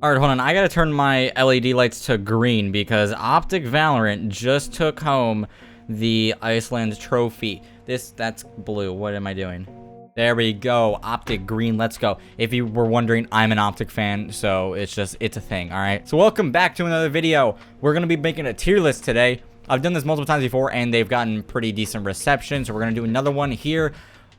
Alright, hold on. I gotta turn my LED lights to green because Optic Valorant just took home the Iceland trophy. That's blue. What am I doing? There we go. Optic green. Let's go. If you were wondering, I'm an Optic fan, so it's a thing, alright? So welcome back to another video. We're gonna be making a tier list today. I've done this multiple times before, and they've gotten pretty decent reception, so we're gonna do another one here.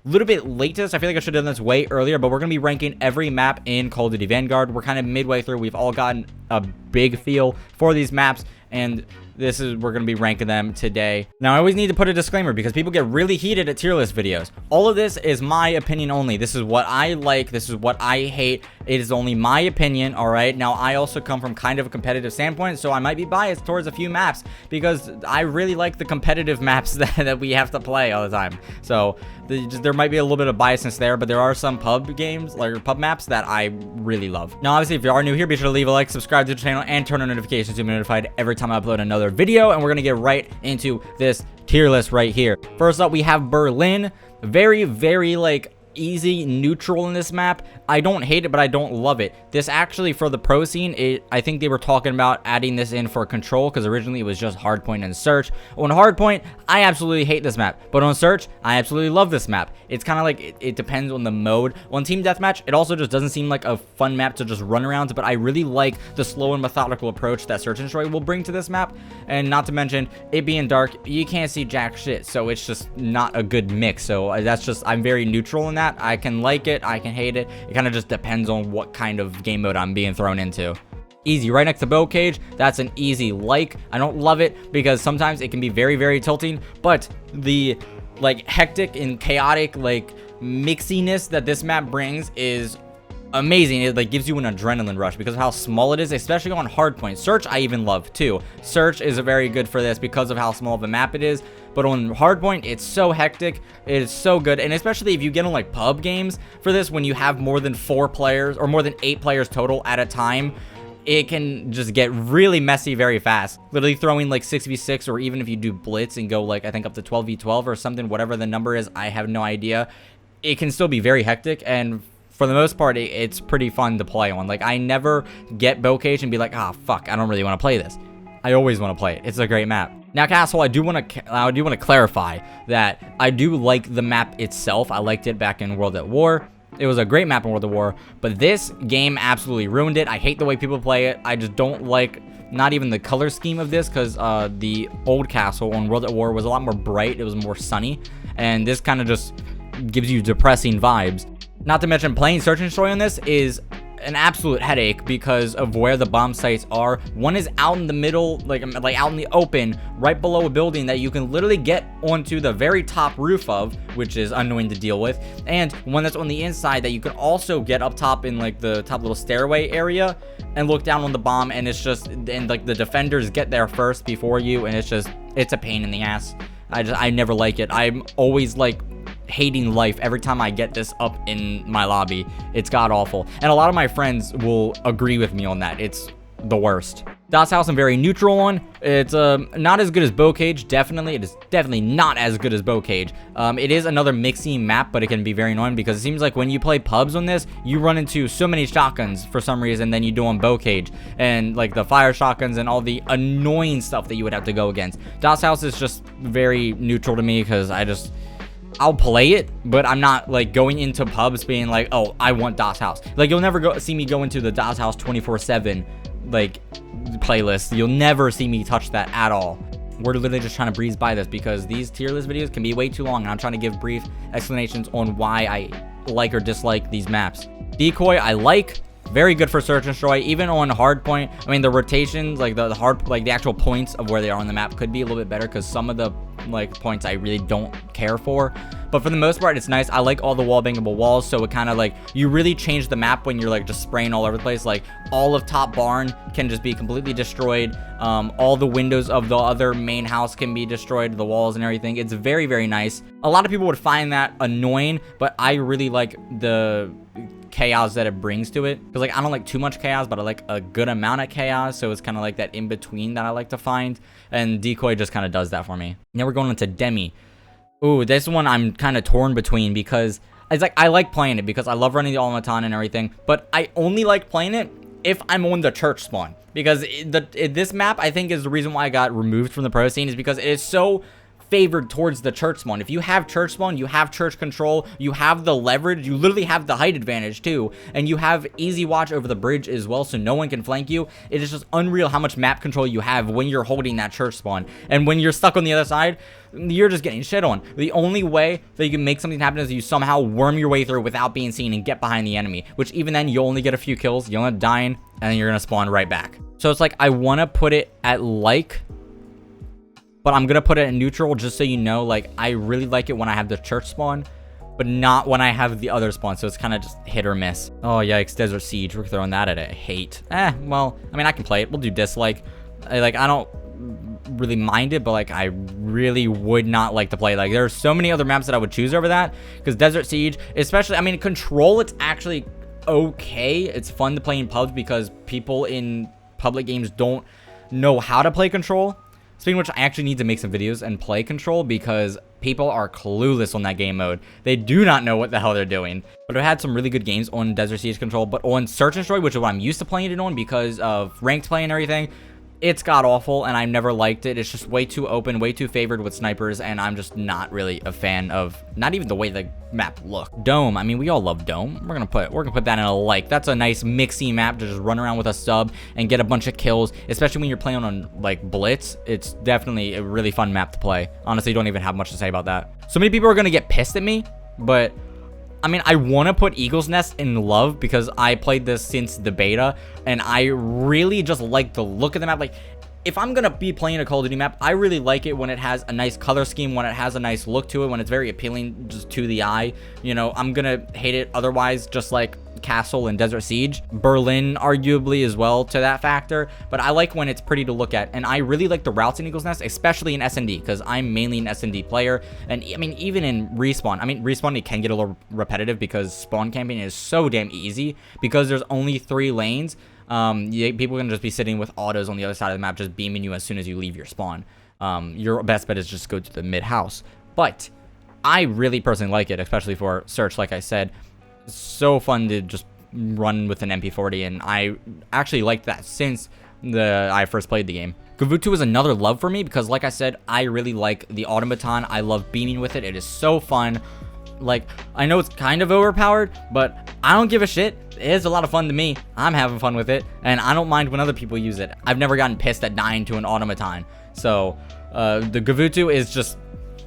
A little bit late to this. I feel like I should have done this way earlier, but we're going to be ranking every map in Call of Duty Vanguard. We're kind of midway through. We've all gotten a big feel for these maps, and we're going to be ranking them today. Now, I always need to put a disclaimer because people get really heated at tier list videos. All of this is my opinion only. This is what I like. This is what I hate. It is only my opinion, all right? Now, I also come from kind of a competitive standpoint, so I might be biased towards a few maps because I really like the competitive maps that we have to play all the time. So, there might be a little bit of biasness there, but there are some pub games, like pub maps, that I really love. Now, obviously, if you are new here, be sure to leave a like, subscribe to the channel, and turn on notifications to be notified every time I upload another video, and we're going to get right into this tier list right here. First up, we have Berlin. Very, very, easy neutral in this map. I don't hate it, but I don't love it. This actually, for the pro scene, I think they were talking about adding this in for control because originally it was just hardpoint and search. On hardpoint, I absolutely hate this map, but on search, I absolutely love this map. It's kind of like it depends on the mode. On team deathmatch, it also just doesn't seem like a fun map to just run around, but I really like the slow and methodical approach that Search and Destroy will bring to this map. And not to mention it being dark, you can't see jack shit, so it's just not a good mix. So that's just, I'm very neutral in that. I can like it, I can hate it. It kind of just depends on what kind of game mode I'm being thrown into. Easy, right next to Bow Cage. That's an easy like. I don't love it because sometimes it can be very, very tilting, but the hectic and chaotic mixiness that this map brings is amazing. It gives you an adrenaline rush because of how small it is, especially on hardpoint. Search I even love too. Search is very good for this because of how small of a map it is, but on hardpoint it's so hectic. It is so good, and especially if you get on pub games for this, when you have more than 4 players or more than 8 players total at a time, it can just get really messy very fast. Literally throwing 6v6, or even if you do blitz and go I think up to 12v12 or something, whatever the number is, I have no idea. It can still be very hectic, and for the most part, it's pretty fun to play on. I never get Bow Cage and be like, ah, fuck, I don't really want to play this. I always want to play it. It's a great map. Now, Castle, I do want to clarify that I do like the map itself. I liked it back in World at War. It was a great map in World at War, but this game absolutely ruined it. I hate the way people play it. I just don't like not even the color scheme of this, because the old Castle on World at War was a lot more bright. It was more sunny, and this kind of just gives you depressing vibes. Not to mention, playing Search and Destroy on this is an absolute headache because of where the bomb sites are. One is out in the middle, like out in the open, right below a building that you can literally get onto the very top roof of, which is annoying to deal with, and one that's on the inside that you can also get up top in the top little stairway area and look down on the bomb, and it's just, and the defenders get there first before you, and it's a pain in the ass. I never like it. I'm always hating life every time I get this up in my lobby. It's god awful, and a lot of my friends will agree with me on that. It's the worst. Das Haus I'm very neutral on. It's not as good as Bow Cage. Definitely, it is definitely not as good as Bow Cage. It is another mixing map, but it can be very annoying because it seems like when you play pubs on this, you run into so many shotguns for some reason than you do on Bow Cage, and the fire shotguns and all the annoying stuff that you would have to go against. Das Haus is just very neutral to me because I'll play it, but I'm not going into pubs being oh, I want Das Haus. You'll never see me go into the Das Haus 24/7 playlist. You'll never see me touch that at all. We're literally just trying to breeze by this because these tier list videos can be way too long, and I'm trying to give brief explanations on why I like or dislike these maps. Decoy I like. Very good for Search and Destroy, even on hardpoint. I mean, the rotations, the actual points of where they are on the map could be a little bit better because some of the points I really don't care for. But for the most part, it's nice. I like all the wall bangable walls, so it kind of you really change the map when you're just spraying all over the place. All of top barn can just be completely destroyed. All the windows of the other main house can be destroyed, the walls and everything. It's very, very nice. A lot of people would find that annoying, but I really like the chaos that it brings to it, because I don't like too much chaos, but I like a good amount of chaos, so it's kind of that in between that I like to find, and Decoy just kind of does that for me. Now we're going into Demi. Ooh, this one I'm kind of torn between because it's I like playing it because I love running the automaton and everything, but I only like playing it if I'm on the church spawn, because this map, I think, is the reason why I got removed from the pro scene, is because it is so favored towards the church spawn. If you have church spawn, you have church control, you have the leverage, you literally have the height advantage too, and you have easy watch over the bridge as well, so no one can flank you. It is just unreal how much map control you have when you're holding that church spawn, and when you're stuck on the other side, you're just getting shit on. The only way that you can make something happen is you somehow worm your way through without being seen and get behind the enemy, which even then, you'll only get a few kills, you'll end up dying, and then you're gonna spawn right back. So it's like, I want to put it at like, but I'm going to put it in neutral just so you know, like, I really like it when I have the church spawn, but not when I have the other spawn, so it's kind of just hit or miss. Oh, yikes, Desert Siege, we're throwing that at a hate. Well, I mean, I can play it. We'll do dislike. I don't really mind it, but, like, I really would not like to play. Like, there are so many other maps that I would choose over that, because Desert Siege, especially, I mean, Control, it's actually okay. It's fun to play in pubs because people in public games don't know how to play Control. Speaking of which, I actually need to make some videos and play Control because people are clueless on that game mode. They do not know what the hell they're doing. But I've had some really good games on Desert Siege Control, but on Search and Destroy, which is what I'm used to playing it on because of ranked play and everything, it's god awful, and I never liked it. It's just way too open, way too favored with snipers, and I'm just not really a fan of not even the way the map looked. Dome, I mean, we all love Dome. We're gonna put that in a like. That's a nice mixy map to just run around with a sub and get a bunch of kills, especially when you're playing on like Blitz. It's definitely a really fun map to play. Honestly, don't even have much to say about that. So many people are gonna get pissed at me, but I mean, I want to put Eagle's Nest in love because I played this since the beta, and I really just like the look of the map. Like, if I'm going to be playing a Call of Duty map, I really like it when it has a nice color scheme, when it has a nice look to it, when it's very appealing just to the eye. You know, I'm going to hate it otherwise, just like Castle and Desert Siege. Berlin, arguably, as well to that factor, but I like when it's pretty to look at, and I really like the routes in Eagle's Nest, especially in S&D, because I'm mainly an S&D player, and I mean, even in Respawn, Respawn, it can get a little repetitive because spawn camping is so damn easy, because there's only 3 lanes. People can just be sitting with autos on the other side of the map, just beaming you as soon as you leave your spawn. Your best bet is just go to the mid house, but I really personally like it, especially for Search, like I said. So fun to just run with an MP40, and I actually liked that since I first played the game. Gavutu is another love for me because, like I said, I really like the automaton. I love beaming with it. It is so fun. Like, I know it's kind of overpowered, but I don't give a shit. It is a lot of fun to me. I'm having fun with it, and I don't mind when other people use it. I've never gotten pissed at dying to an automaton. So the Gavutu is just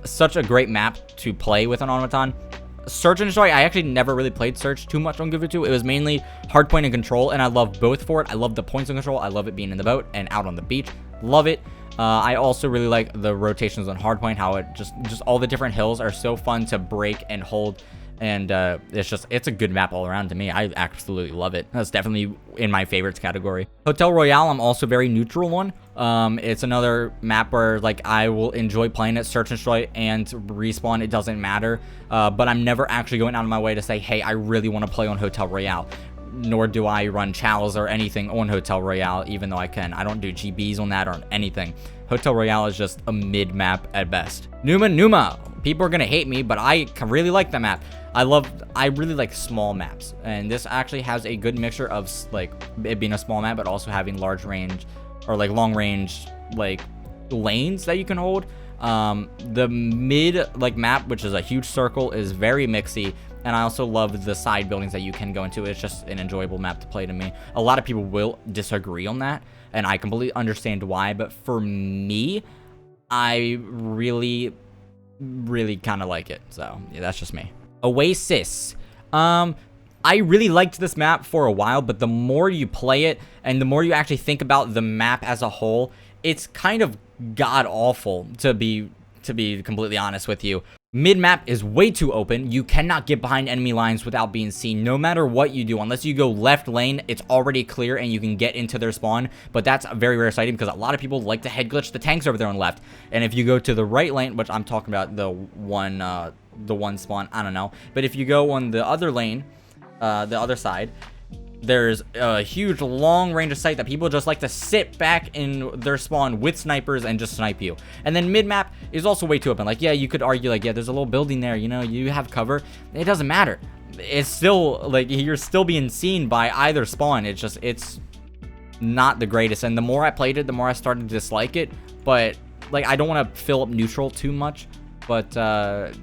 such a great map to play with an automaton. Search and Destroy, I actually never really played Search too much on Gavutu. It was mainly hardpoint and Control, and I love both for it. I love the points and Control. I love it being in the boat and out on the beach. Love it. I also really like the rotations on hardpoint, how it just all the different hills are so fun to break and hold, and it's a good map all around to me. I absolutely love it. That's definitely in my favorites category. Hotel Royale, I'm also very neutral on. It's another map where, like, I will enjoy playing it. Search and Destroy and Respawn, it doesn't matter, but I'm never actually going out of my way to say, hey, I really want to play on Hotel Royale. Nor do I run Chalice or anything on Hotel Royale, even though I can. I don't do GBs on that or anything. Hotel Royale is just a mid map at best. Numa. People are gonna hate me, but I really like the map. I really like small maps, and this actually has a good mixture of like it being a small map, but also having large range or like long range like lanes that you can hold. The mid like map, which is a huge circle, is very mixy. And I also love the side buildings that you can go into. It's just an enjoyable map to play to me. A lot of people will disagree on that, and I completely understand why. But for me, I really, really kind of like it. So, yeah, that's just me. Oasis. I really liked this map for a while, but the more you play it, and the more you actually think about the map as a whole, it's kind of god-awful, to be completely honest with you. Mid-map is way too open. You cannot get behind enemy lines without being seen, no matter what you do. Unless you go left lane, it's already clear and you can get into their spawn, but that's a very rare sighting because a lot of people like to head glitch the tanks over there on left. And if you go to the right lane, which I'm talking about the one spawn, I don't know. But if you go on the other lane, the other side, there's a huge long range of sight that people just like to sit back in their spawn with snipers and just snipe you. And then mid-map is also way too open. Like, yeah, you could argue like, yeah, there's a little building there, you know, you have cover. It doesn't matter. it's still, like, you're still being seen by either spawn. It's not the greatest. And the more I played it, the more I started to dislike it. But, like, I don't want to fill up neutral too much. But,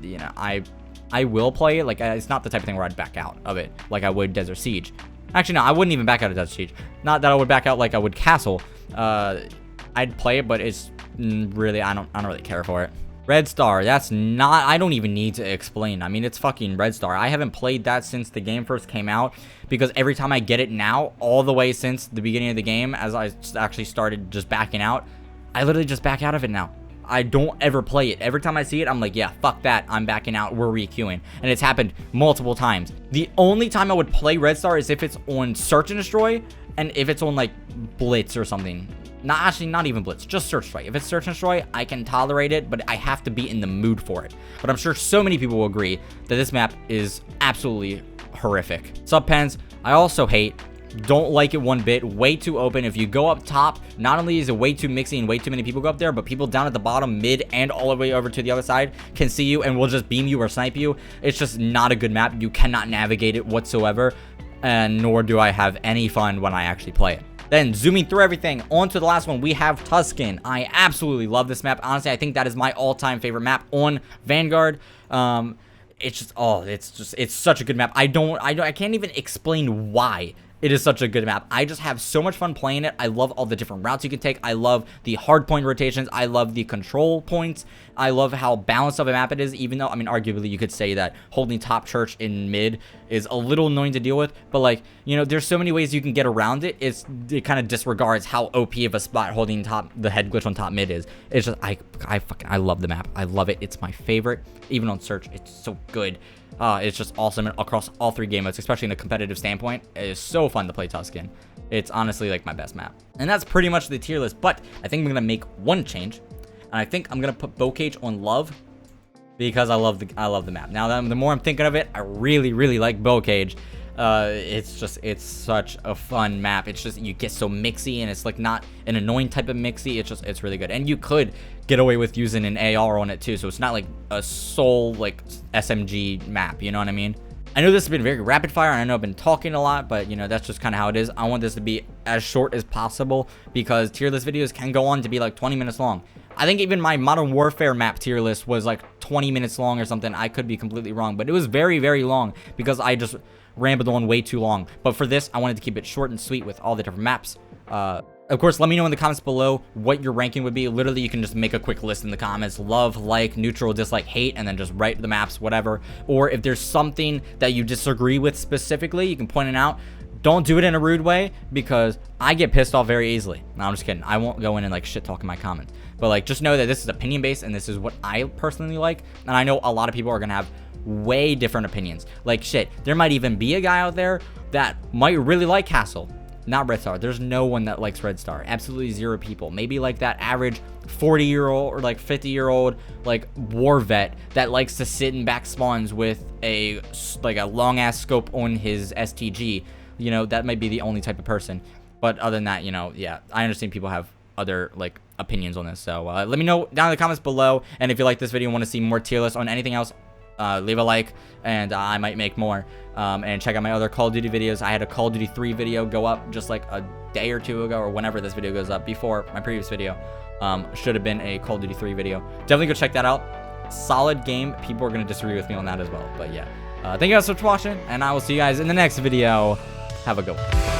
you know, I will play it. Like, it's not the type of thing where I'd back out of it like I would Desert Siege. Actually, no, I wouldn't even back out of Desert Siege. Not that I would back out like I would Castle. I'd play it, but it's really, I don't really care for it. Red Star, that's not, I don't even need to explain. I mean, it's fucking Red Star. I haven't played that since the game first came out, because every time I get it now, all the way since the beginning of the game, as I actually started just backing out, I literally just back out of it now. I don't ever play it. Every time I see it, I'm like, yeah, fuck that. I'm backing out. We're requeuing. And it's happened multiple times. The only time I would play Red Star is if it's on Search and Destroy, and if it's on, like, Blitz or something. Not even Blitz, just Search and Destroy. If it's Search and Destroy, I can tolerate it, but I have to be in the mood for it. But I'm sure so many people will agree that this map is absolutely horrific. Subpens, I also hate. Don't like it one bit. Way too open. If you go up top, not only is it way too mixy and way too many people go up there, but people down at the bottom, mid, and all the way over to the other side can see you and will just beam you or snipe you. It's just not a good map. You cannot navigate it whatsoever, and nor do I have any fun when I actually play it. Then, zooming through everything, on to the last one, we have Tuscan. I absolutely love this map. Honestly, I think that is my all-time favorite map on Vanguard. It's just, oh, it's such a good map. I can't even explain why it is such a good map. I just have so much fun playing it. I love all the different routes you can take. I love the hard point rotations. I love the control points. I love how balanced of a map it is, even though, I mean, arguably you could say that holding top church in mid is a little annoying to deal with, but, like, you know, there's so many ways you can get around it. It kind of disregards how OP of a spot holding the head glitch on top mid is. It's just, I love the map. I love it. It's my favorite. Even on search, it's so good. It's just awesome across all three game modes, especially in a competitive standpoint. It is so fun to play Tuscan. It's honestly, like, my best map. And that's pretty much the tier list, but I think I'm going to make one change. And I think I'm going to put Bocage on Love, because I love the map. Now, the more I'm thinking of it, I really, really like Bocage. It's such a fun map. It's just, you get so mixy, and it's, like, not an annoying type of mixy. It's really good. And you could get away with using an AR on it too, so it's not like a sole, like, SMG map, you know what I mean? I know this has been very rapid fire, and I know I've been talking a lot, but, you know, that's just kind of how it is. I want this to be as short as possible, because tier list videos can go on to be like 20 minutes long. I think even my Modern Warfare map tier list was like 20 minutes long or something. I could be completely wrong, but it was very, very long because I just rambled on way too long. But for this, I wanted to keep it short and sweet with all the different maps. Of course, let me know in the comments below what your ranking would be. Literally, you can just make a quick list in the comments. Love, like, neutral, dislike, hate, and then just write the maps, whatever. Or if there's something that you disagree with specifically, you can point it out. Don't do it in a rude way, because I get pissed off very easily. No, I'm just kidding. I won't go in and, like, shit talk in my comments. But, like, just know that this is opinion based, and this is what I personally like. And I know a lot of people are gonna have way different opinions. Like, shit, there might even be a guy out there that might really like Castle, not Red Star. There's no one that likes Red Star. Absolutely zero people. Maybe, like, that average 40-year-old or, like, 50-year-old, like, war vet that likes to sit in back spawns with a long ass scope on his STG. You know, that might be the only type of person. But other than that, you know, yeah, I understand people have other, like, opinions on this. So let me know down in the comments below. And if you like this video and want to see more tier lists on anything else, leave a like, and I might make more. And check out my other Call of Duty videos. I had a Call of Duty 3 video go up just like a day or two ago, or whenever this video goes up, before my previous video. Should have been a Call of Duty 3 video. Definitely go check that out. Solid game. People are going to disagree with me on that as well. But yeah, thank you guys so much for watching, and I will see you guys in the next video. Have a good one.